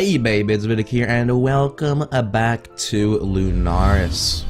Hey baby, it's Vidic here and welcome back to Lunaris.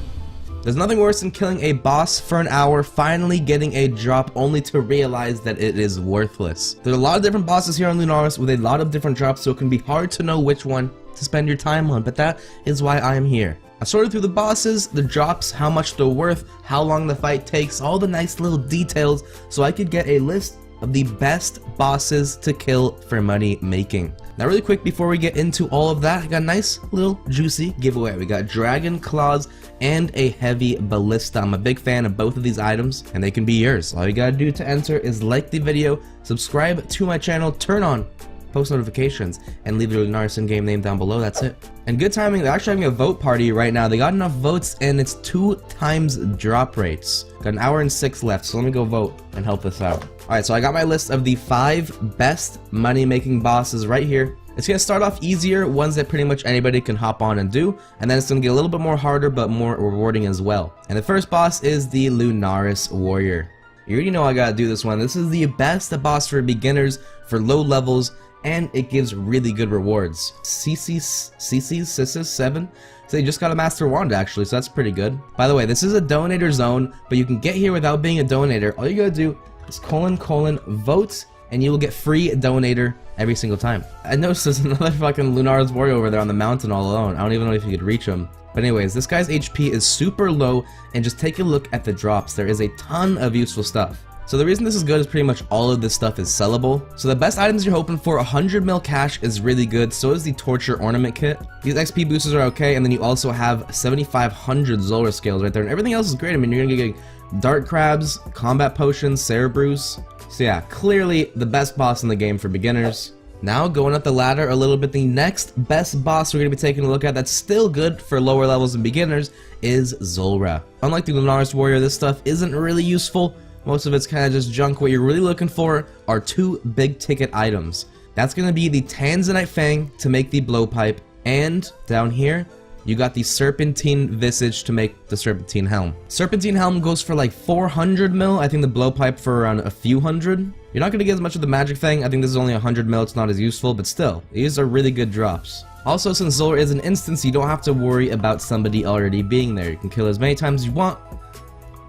There's nothing worse than killing a boss for an hour, finally getting a drop only to realize that it is worthless. There's a lot of different bosses here on Lunaris with a lot of different drops, so it can be hard to know which one to spend your time on, but that is why I am here. I sorted through the bosses, the drops, how much they're worth, how long the fight takes, all the nice little details, so I could get a list of the best bosses to kill for money making. Now really quick before we get into all of that, I got a nice little juicy giveaway. We got Dragon Claws and a Heavy Ballista. I'm a big fan of both of these items and they can be yours. All you gotta do to enter is like the video, subscribe to my channel, turn on post notifications, and leave your Lunaris in-game name down below. That's it. And good timing, they're actually having a vote party right now. They got enough votes and it's 2 times drop rates. Got an hour and 6 left, so let me go vote and help this out. Alright, so I got my list of the 5 best money-making bosses right here. It's going to start off easier, ones that pretty much anybody can hop on and do, and then it's going to get a little bit more harder but more rewarding as well. And the first boss is the Lunaris Warrior. You already know I gotta do this one. This is the best boss for beginners, for low levels, and it gives really good rewards. CC's 7. So you just got a Master Wand actually, so that's pretty good. By the way, this is a donator zone, but you can get here without being a donator. All you gotta do is : vote, and you will get free donator every single time. I noticed there's another fucking Lunaris Warrior over there on the mountain all alone. I don't even know if you could reach him. But anyways, this guy's HP is super low, and just take a look at the drops. There is a ton of useful stuff. So the reason this is good is pretty much all of this stuff is sellable. So the best items you're hoping for, 100 mil cash is really good, so is the Torture Ornament Kit. These XP boosters are okay, and then you also have 7,500 Zulrah scales right there, and everything else is great. I mean, you're gonna get Dart Crabs, Combat Potions, Cerebrus. So yeah, clearly the best boss in the game for beginners. Now, going up the ladder a little bit, the next best boss we're going to be taking a look at that's still good for lower levels and beginners is Zulrah. Unlike the Lunaris Warrior, this stuff isn't really useful. Most of it's kind of just junk. What you're really looking for are 2 big ticket items. That's going to be the Tanzanite Fang to make the blowpipe, and down here you got the Serpentine Visage to make the Serpentine Helm. Serpentine Helm goes for like 400 mil, I think the blowpipe for around a few hundred. You're not going to get as much of the magic thing. I think this is only 100 mil, it's not as useful, but still, these are really good drops. Also, since Zulrah is an instance, you don't have to worry about somebody already being there. You can kill as many times as you want.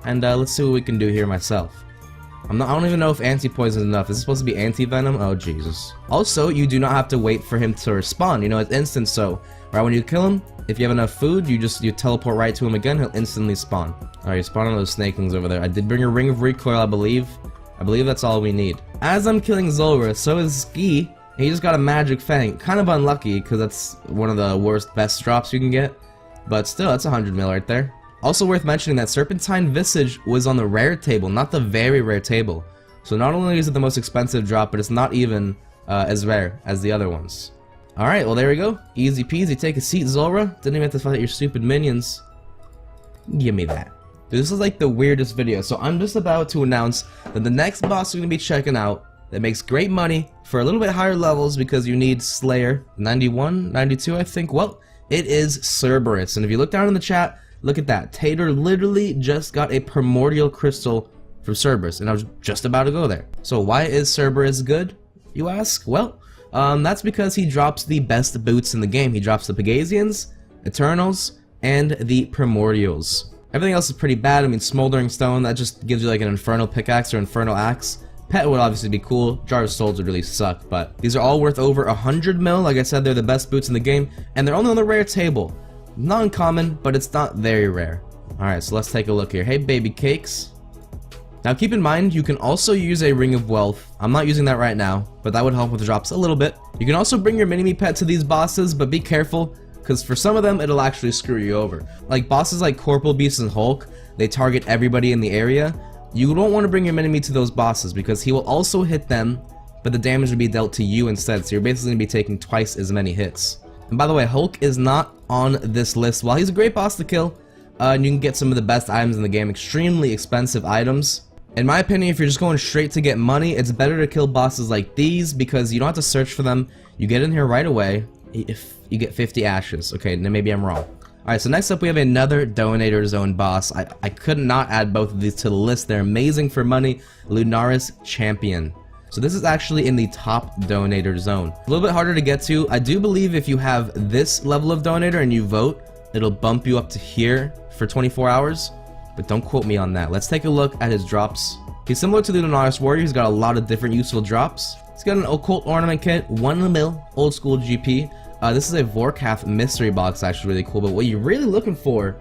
And let's see what we can do here myself. I don't even know if anti-poison is enough. Is this supposed to be anti-venom? Oh, Jesus. Also, you do not have to wait for him to respawn. You know, it's instant, so right when you kill him, if you have enough food, you teleport right to him again, he'll instantly spawn. Alright, you spawn on those snakelings over there. I did bring a Ring of Recoil, I believe. I believe that's all we need. As I'm killing Zulrah, so is Ski. He just got a Magic Fang. Kind of unlucky, because that's one of the best drops you can get. But still, that's 100 mil right there. Also worth mentioning that Serpentine Visage was on the rare table, not the very rare table. So not only is it the most expensive drop, but it's not even as rare as the other ones. Alright, well there we go. Easy peasy, take a seat, Zulrah. Didn't even have to fight your stupid minions. Give me that. Dude, this is like the weirdest video. So I'm just about to announce that the next boss we're going to be checking out that makes great money for a little bit higher levels because you need Slayer 91, 92 I think. Well, it is Cerberus. And if you look down in the chat, look at that. Tater literally just got a Primordial Crystal from Cerberus, and I was just about to go there. So why is Cerberus good, you ask? Well, that's because he drops the best boots in the game. He drops the Pegasians, Eternals, and the Primordials. Everything else is pretty bad. I mean, Smoldering Stone, that just gives you like an Infernal Pickaxe or Infernal Axe. Pet would obviously be cool. Jar of Souls would really suck, but these are all worth over 100 mil. Like I said, they're the best boots in the game, and they're only on the rare table. Not uncommon, but it's not very rare. Alright, so let's take a look here. Hey, baby cakes. Now keep in mind, you can also use a Ring of Wealth. I'm not using that right now, but that would help with the drops a little bit. You can also bring your mini-me pet to these bosses, but be careful, because for some of them, it'll actually screw you over. Like bosses like Corporal Beast and Hulk, they target everybody in the area. You don't want to bring your mini-me to those bosses, because he will also hit them, but the damage will be dealt to you instead, so you're basically going to be taking twice as many hits. And by the way, Hulk is not on this list. While he's a great boss to kill, and you can get some of the best items in the game, extremely expensive items. In my opinion, if you're just going straight to get money, it's better to kill bosses like these because you don't have to search for them. You get in here right away if you get 50 ashes. Okay, then maybe I'm wrong. Alright, so next up we have another Donator Zone boss. I could not add both of these to the list. They're amazing for money. Lunaris Champion. So this is actually in the top donator zone. A little bit harder to get to. I do believe if you have this level of donator and you vote, it'll bump you up to here for 24 hours. But don't quote me on that. Let's take a look at his drops. He's similar to the Lunaris Warrior. He's got a lot of different useful drops. He's got an occult ornament kit, 1 mil, old school GP. This is a Vorkath mystery box, actually really cool. But what you're really looking for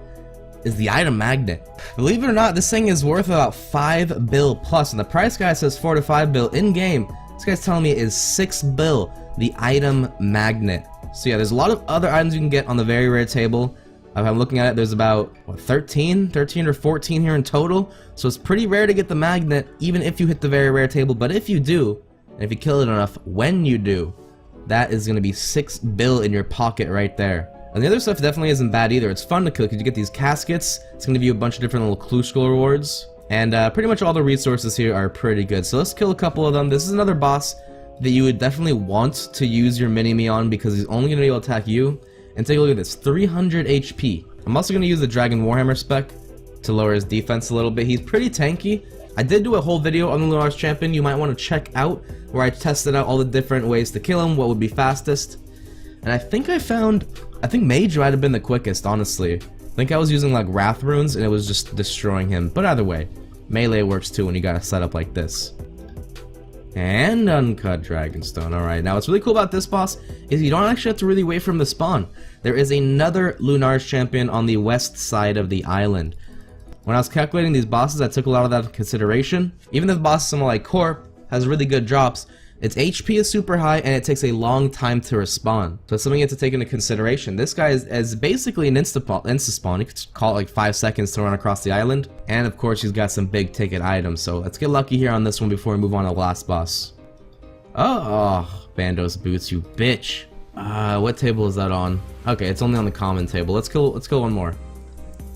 is the item magnet. Believe it or not, this thing is worth about 5 bill plus, and the price guy says 4 to 5 bill in game. This guy's telling me it is 6 bill, the item magnet. So yeah, there's a lot of other items you can get on the very rare table. If I'm looking at it, there's about what, 13 or 14 here in total. So it's pretty rare to get the magnet, even if you hit the very rare table. But if you do, and if you kill it enough, when you do, that is going to be 6 bill in your pocket right there. And the other stuff definitely isn't bad either. It's fun to kill because you get these caskets. It's going to give you a bunch of different little clue scroll rewards. And pretty much all the resources here are pretty good. So let's kill a couple of them. This is another boss that you would definitely want to use your mini-me on because he's only going to be able to attack you. And take a look at this, 300 HP. I'm also going to use the Dragon Warhammer spec to lower his defense a little bit. He's pretty tanky. I did do a whole video on the Lunaris Champion you might want to check out where I tested out all the different ways to kill him, what would be fastest. And I think Mage might have been the quickest, honestly. I think I was using like Wrath Runes and it was just destroying him. But either way, melee works too when you got a setup like this. And Uncut Dragonstone. Alright, now what's really cool about this boss is you don't actually have to really wait for him to spawn. There is another Lunaris champion on the west side of the island. When I was calculating these bosses, I took a lot of that into consideration. Even if the boss is someone like Corp, has really good drops, its HP is super high and it takes a long time to respawn. So it's something you have to take into consideration. This guy is basically an insta-spawn. You could call it like 5 seconds to run across the island. And of course he's got some big ticket items. So let's get lucky here on this one before we move on to the last boss. Oh, Bando's boots, you bitch. What table is that on? Okay, it's only on the common table. Let's kill one more.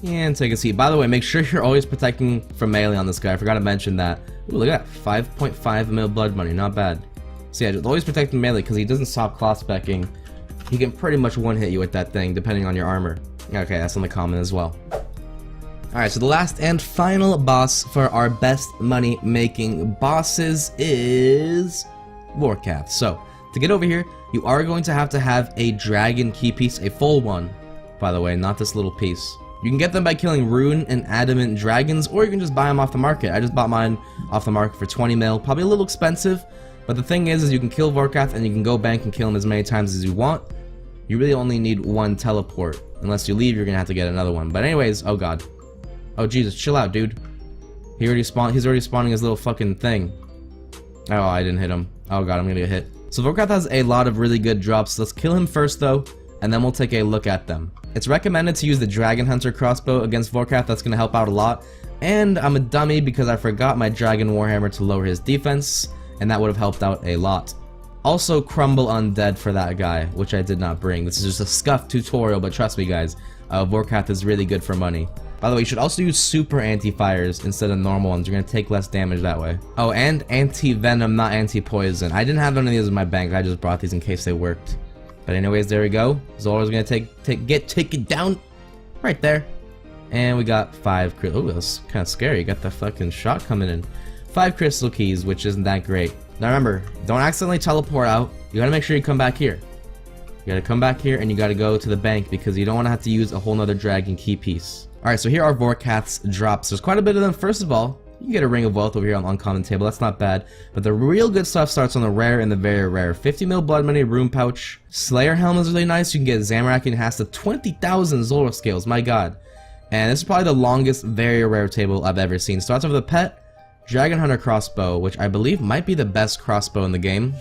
And take a seat. By the way, make sure you're always protecting from melee on this guy. I forgot to mention that. Ooh, look at that. 5.5 mil blood money. Not bad. So yeah, just always protecting melee because he doesn't stop class specking. He can pretty much one-hit you with that thing, depending on your armor. Okay, that's on the common as well. Alright, so the last and final boss for our best money-making bosses is Vorkath. So, to get over here, you are going to have a dragon key piece, a full one, by the way, not this little piece. You can get them by killing rune and adamant dragons, or you can just buy them off the market. I just bought mine off the market for 20 mil, probably a little expensive, but the thing is you can kill Vorkath and you can go bank and kill him as many times as you want. You really only need one teleport. Unless you leave, you're gonna have to get another one. But anyways, oh god. Oh Jesus, chill out, dude. He's already spawning his little fucking thing. Oh, I didn't hit him. Oh god, I'm gonna get hit. So Vorkath has a lot of really good drops. Let's kill him first though, and then we'll take a look at them. It's recommended to use the Dragon Hunter crossbow against Vorkath. That's gonna help out a lot. And I'm a dummy because I forgot my Dragon Warhammer to lower his defense, and that would have helped out a lot. Also, Crumble Undead for that guy, which I did not bring. This is just a scuffed tutorial, but trust me guys, Vorkath is really good for money. By the way, you should also use super anti-fires instead of normal ones. You're going to take less damage that way. Oh, and anti-venom, not anti-poison. I didn't have any of these in my bank. I just brought these in case they worked. But anyways, there we go. Zola's going to take it down right there. And we got 5 crystal. Oh, that's kind of scary. You got the fucking shot coming in. 5 crystal keys, which isn't that great. Now remember, don't accidentally teleport out. You gotta make sure you come back here. You gotta come back here and you gotta go to the bank because you don't want to have to use a whole nother dragon key piece. Alright, so here are Vorkath's drops. There's quite a bit of them. First of all, you can get a Ring of Wealth over here on the uncommon table. That's not bad. But the real good stuff starts on the rare and the very rare. 50 mil blood money, rune pouch. Slayer helm is really nice. You can get Zamorak and it has to 20,000 Zora scales. My god. And this is probably the longest very rare table I've ever seen. Starts with a pet. Dragon Hunter crossbow, which I believe might be the best crossbow in the game.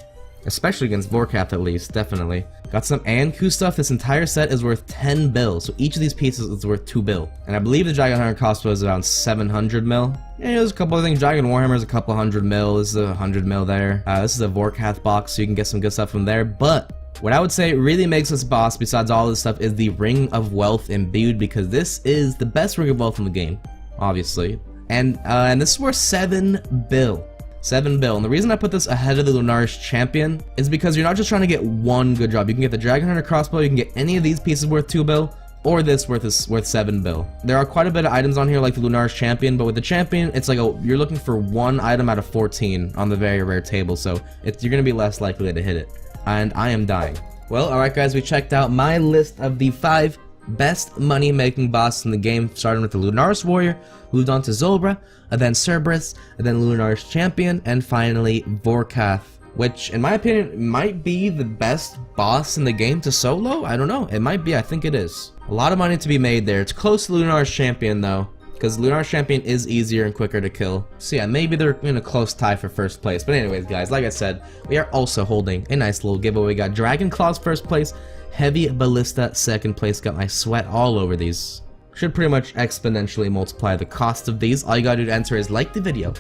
Especially against Vorkath at least, definitely. Got some Anku stuff. This entire set is worth 10 bill, so each of these pieces is worth 2 bill. And I believe the Dragon Hunter crossbow is around 700 mil. Yeah, there's a couple of things. Dragon Warhammer is a couple hundred mil. This is 100 mil there. This is a Vorkath box, so you can get some good stuff from there. But what I would say really makes this boss, besides all this stuff, is the Ring of Wealth imbued, because this is the best Ring of Wealth in the game, obviously. And this is worth 7 bill. 7 bill. And the reason I put this ahead of the Lunaris Champion is because you're not just trying to get one good job. You can get the Dragon Hunter crossbow, you can get any of these pieces worth 2 bill, or this worth 7 bill. There are quite a bit of items on here like the Lunaris champion, but with the champion, it's like you're looking for 1 item out of 14 on the very rare table, so you're gonna be less likely to hit it. And I am dying. Well, alright guys, we checked out my list of the 5 best money making bosses in the game, starting with the Lunaris warrior, moved on to Zolbra, and then Cerberus, and then Lunaris champion, and finally Vorkath, which in my opinion might be the best boss in the game to solo. I don't know, it might be. I think it is. A lot of money to be made there. It's close to Lunaris champion though, because Lunaris champion is easier and quicker to kill. So yeah, maybe they're in a close tie for first place. But anyways guys, like I said, we are also holding a nice little giveaway. We got Dragon Claws first place, Heavy Ballista second place. Got my sweat all over these. Should pretty much exponentially multiply the cost of these. All you gotta do to enter is like the video,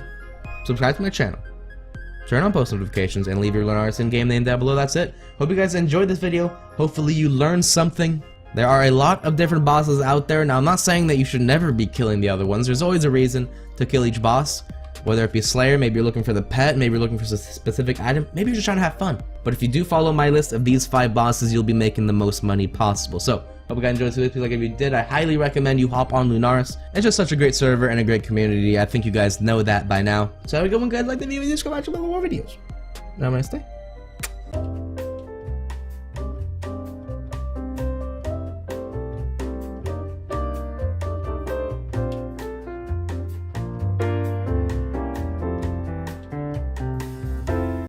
subscribe to my channel, turn on post notifications, and leave your Lunaris in-game name down below. That's it. Hope you guys enjoyed this video. Hopefully you learned something. There are a lot of different bosses out there. Now I'm not saying that you should never be killing the other ones. There's always a reason to kill each boss. Whether it be Slayer, maybe you're looking for the pet, maybe you're looking for a specific item, maybe you're just trying to have fun. But if you do follow my list of these 5 bosses, you'll be making the most money possible. So, hope you guys enjoyed this video. Please like if you did. I highly recommend you hop on Lunaris. It's just such a great server and a great community. I think you guys know that by now. So have a good one guys. Like the video, subscribe to more videos. Have a nice day.